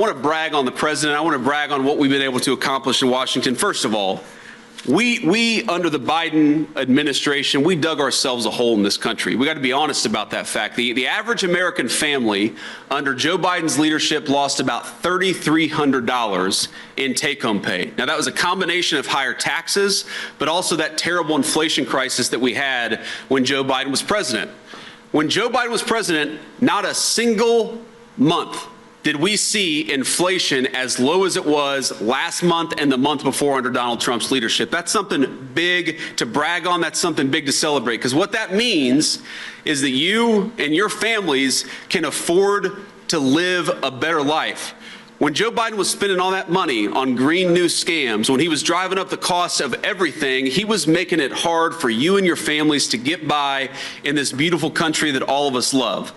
I want to brag on the president. I want to brag on what we've been able to accomplish in Washington. First of all, we under the Biden administration, we dug ourselves a hole in this country. We got to be honest about that fact. The average American family under Joe Biden's leadership lost about $3,300 in take-home pay. Now, that was a combination of higher taxes, but also that terrible inflation crisis that we had when Joe Biden was president. When Joe Biden was president, not a single month did we see inflation as low as it was last month and the month before under Donald Trump's leadership. That's something big to brag on. That's something big to celebrate, because what that means is that you and your families can afford to live a better life. When Joe Biden was spending all that money on green new scams, when he was driving up the costs of everything, he was making it hard for you and your families to get by in this beautiful country that all of us love.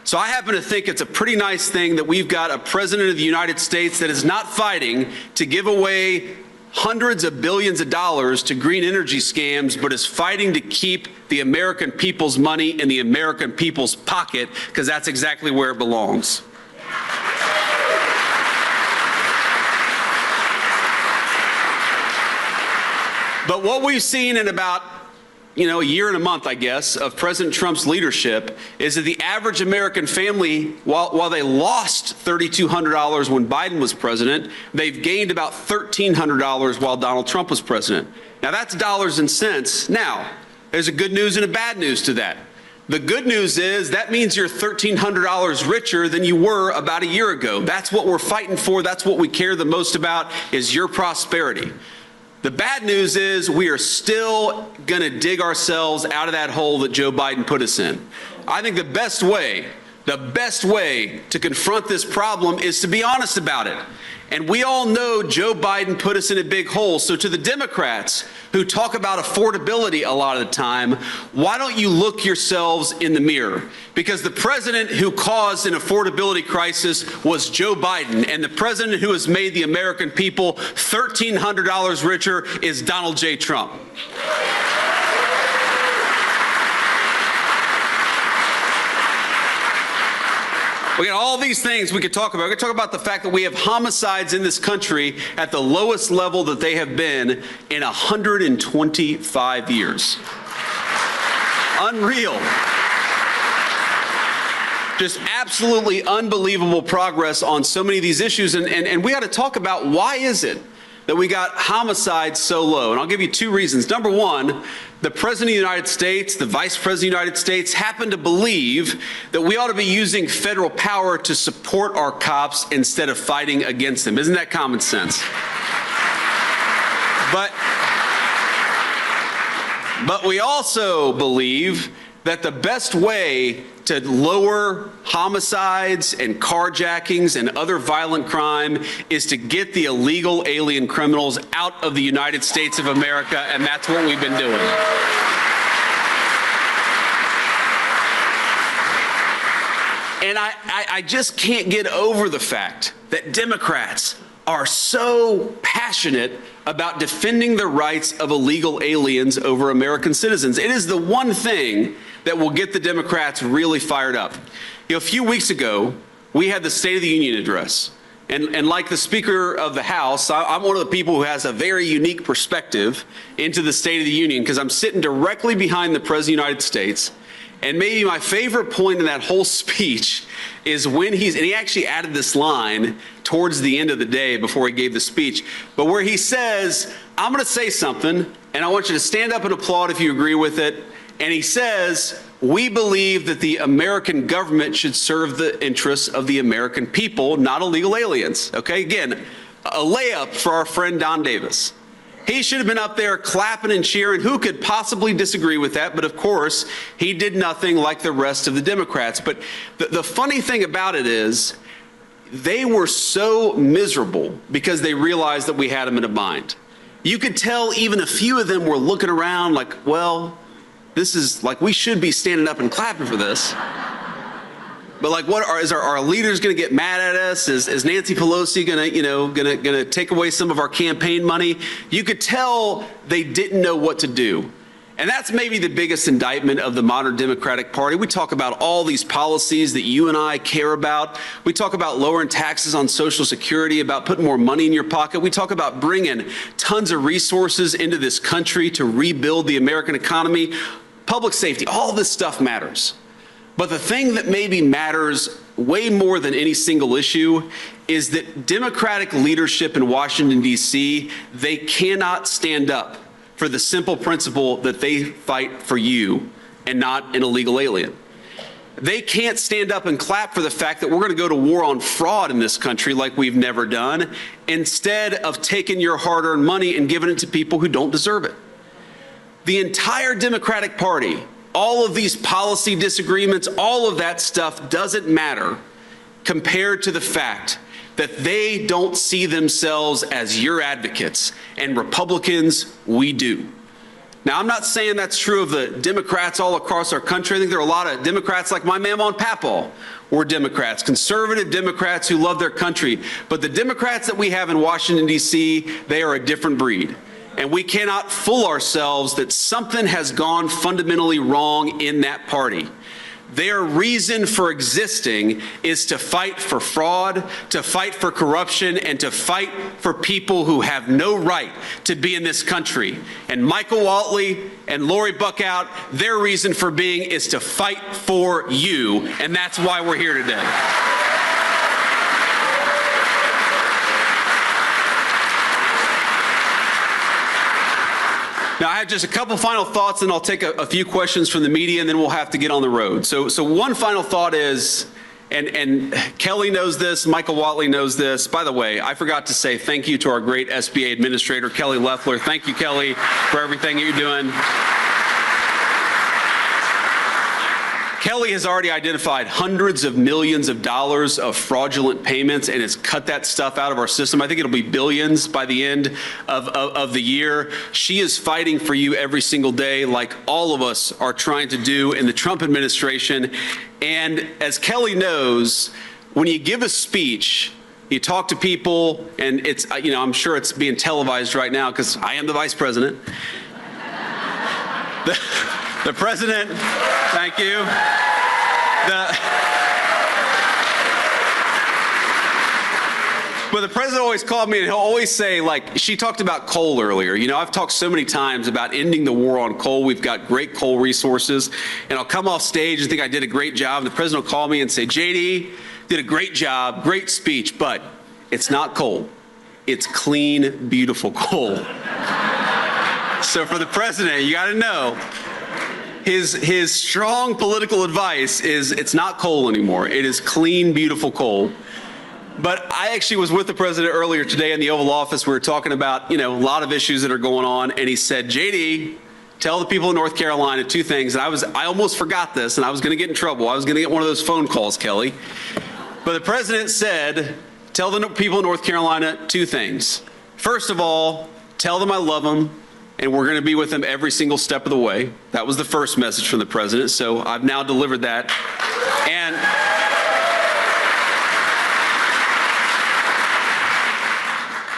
So I happen to think it's a pretty nice thing that we've got a president of the United States that is not fighting to give away hundreds of billions of dollars to green energy scams, but is fighting to keep the American people's money in the American people's pocket, because that's exactly where it belongs. But what we've seen in about a year and a month, I guess, of President Trump's leadership is that the average American family, while they lost $3,200 when Biden was president, they've gained about $1,300 while Donald Trump was president. Now, that's dollars and cents. Now, there's a good news and a bad news to that. The good news is that means you're $1,300 richer than you were about a year ago. That's what we're fighting for. That's what we care the most about, is your prosperity. The bad news is we are still going to dig ourselves out of that hole that Joe Biden put us in. I think the best way to confront this problem is to be honest about it. And we all know Joe Biden put us in a big hole. So to the Democrats who talk about affordability a lot of the time, why don't you look yourselves in the mirror? Because the president who caused an affordability crisis was Joe Biden, and the president who has made the American people $1,300 richer is Donald J. Trump. We got all these things we could talk about. We could talk about the fact that we have homicides in this country at the lowest level that they have been in 125 years. Unreal. Just absolutely unbelievable progress on so many of these issues. And we got to talk about, why is it that we got homicides so low? And I'll give you two reasons. Number one, the President of the United States, the Vice President of the United States happen to believe that we ought to be using federal power to support our cops instead of fighting against them. Isn't that common sense? But we also believe that the best way to lower homicides and carjackings and other violent crime is to get the illegal alien criminals out of the United States of America, and that's what we've been doing. And I just can't get over the fact that Democrats are so passionate about defending the rights of illegal aliens over American citizens. It is the one thing that will get the Democrats really fired up. A few weeks ago, we had the State of the Union address. And like the Speaker of the House, I'm one of the people who has a very unique perspective into the State of the Union, because I'm sitting directly behind the President of the United States. And maybe my favorite point in that whole speech is when and he actually added this line towards the end of the day before he gave the speech, but where he says, I'm going to say something, and I want you to stand up and applaud if you agree with it. And he says, we believe that the American government should serve the interests of the American people, not illegal aliens. Okay, again, a layup for our friend Don Davis. He should have been up there clapping and cheering. Who could possibly disagree with that? But of course, he did nothing like the rest of the Democrats. But the funny thing about it is, they were so miserable because they realized that we had them in a bind. You could tell even a few of them were looking around like, well, this is like, we should be standing up and clapping for this. But like, is our leaders going to get mad at us? Is Nancy Pelosi going to take away some of our campaign money? You could tell they didn't know what to do. And that's maybe the biggest indictment of the modern Democratic Party. We talk about all these policies that you and I care about. We talk about lowering taxes on Social Security, about putting more money in your pocket. We talk about bringing tons of resources into this country to rebuild the American economy. Public safety, all this stuff matters. But the thing that maybe matters way more than any single issue is that Democratic leadership in Washington, D.C., they cannot stand up for the simple principle that they fight for you and not an illegal alien. They can't stand up and clap for the fact that we're going to go to war on fraud in this country like we've never done, instead of taking your hard-earned money and giving it to people who don't deserve it. The entire Democratic Party, all of these policy disagreements, all of that stuff doesn't matter compared to the fact that they don't see themselves as your advocates, and Republicans, we do. Now, I'm not saying that's true of the Democrats all across our country. I think there are a lot of Democrats like my man on Papal were Democrats, conservative Democrats who love their country. But the Democrats that we have in Washington, D.C., they are a different breed. And we cannot fool ourselves that something has gone fundamentally wrong in that party. Their reason for existing is to fight for fraud, to fight for corruption, and to fight for people who have no right to be in this country. And Michael Whatley and Lori Buckout, their reason for being is to fight for you, and that's why we're here today. Now, I have just a couple final thoughts, and I'll take a few questions from the media, and then we'll have to get on the road. So one final thought is, and Kelly knows this, Michael Whatley knows this. By the way, I forgot to say thank you to our great SBA administrator, Kelly Loeffler. Thank you, Kelly, for everything that you're doing. Kelly has already identified hundreds of millions of dollars of fraudulent payments and has cut that stuff out of our system. I think it'll be billions by the end of the year. She is fighting for you every single day, like all of us are trying to do in the Trump administration. And as Kelly knows, when you give a speech, you talk to people, and it's, you know, I'm sure it's being televised right now because I am the vice president. The president, thank you. But the president always called me, and he'll always say, like, she talked about coal earlier. You know, I've talked so many times about ending the war on coal. We've got great coal resources. And I'll come off stage and think I did a great job. And the president will call me and say, JD, did a great job, great speech, but it's not coal. It's clean, beautiful coal. So for the president, you got to know, his strong political advice is it's not coal anymore. It is clean, beautiful coal. But I actually was with the president earlier today in the Oval Office. We were talking about, you know, a lot of issues that are going on. And he said, JD, tell the people in North Carolina two things. And I almost forgot this, and I was going to get in trouble. I was going to get one of those phone calls, Kelly. But the president said, tell the people in North Carolina two things. First of all, tell them I love them, and we're going to be with them every single step of the way. That was the first message from the president, so I've now delivered that.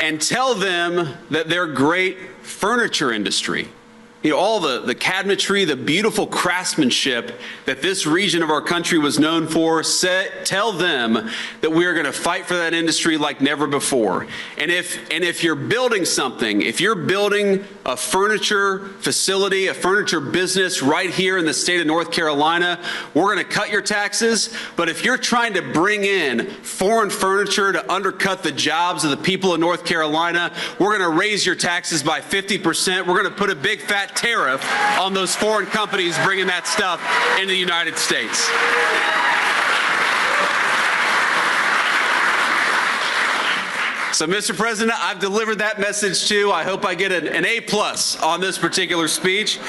And tell them that their great furniture industry, you know, all the cabinetry, the beautiful craftsmanship that this region of our country was known for, tell them that we are going to fight for that industry like never before. And if you're building something, if you're building a furniture facility, a furniture business right here in the state of North Carolina, we're going to cut your taxes. But if you're trying to bring in foreign furniture to undercut the jobs of the people of North Carolina, we're going to raise your taxes by 50%. We're going to put a big fat tariff on those foreign companies bringing that stuff into the United States. So, Mr. President, I've delivered that message too. I hope I get an A+ on this particular speech.